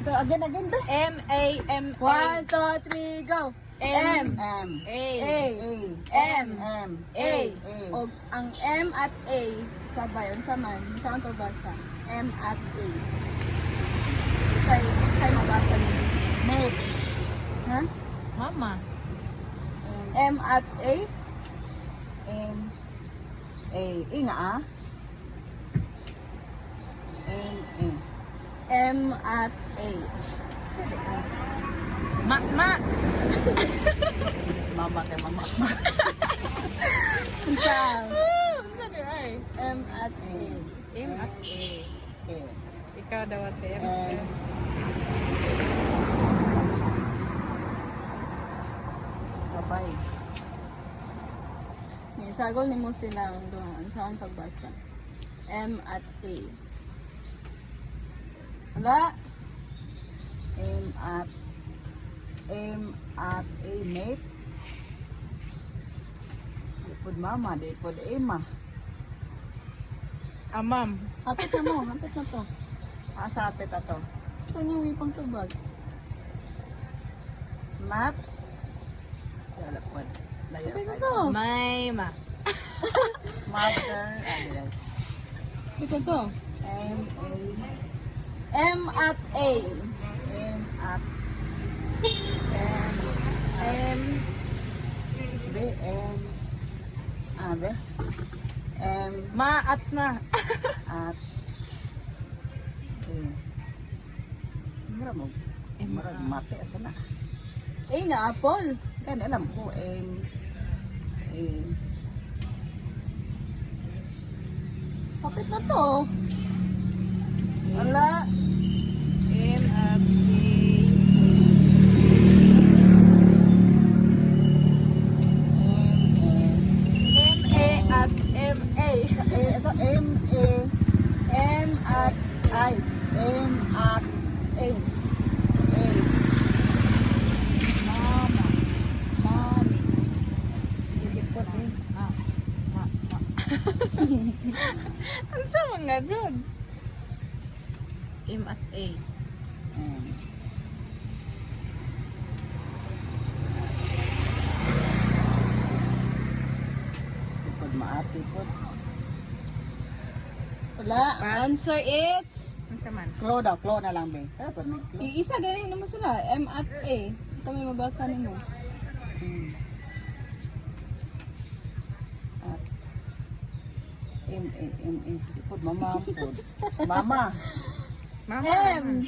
So, again, be. M-A-M-A. 1, 2, 3, go! M. M. A. A. M. M. A. A. O ang M at A, sabay. Ang saman. Saan pagbasa? M at A. Sa'yo mabasa nito. Mate. Ha? Mama. M at A. M. A. E nga ah. M. A. M at A. Ma. Jesus, mama kay mama. Saan? Unsa di ay? M at A. M at A. A. Ikaw daw ate. M. Sabay. Sagol ni mo sila ang doon. Saan pagbasa? M at A. Wala? M at A mate. Dipod mama, dipod Emma. Amam. Hapit na mo. Hapit na to. Asapit ato. Ito niyo may pang tubag. Mat. Wala po. Layo. Hapit na to. May ma. Mother. Adidas. Hapit na to. M A. M at A. M at M. B. M. B. M Ma at na. at A. Mura mo. Mura mate asa na. A nga apple. Kan alam ko M A. Hapit na to. Wala. M at A. M-A at M-A. Ito M A. M at I. M at A. A. Mama. Mommy. Dipod ni. Ma. Ano sa mga dyan? M at A. M. Dipod maati pod. Wala. Answer is Ano sa man? Klo daw, klo na lang be. Dapat may klo. iisa galing naman sila. M at A. Sa may mabasa nimo. Hmm. At M A. Dipod mama pod. Mama. Mama. M.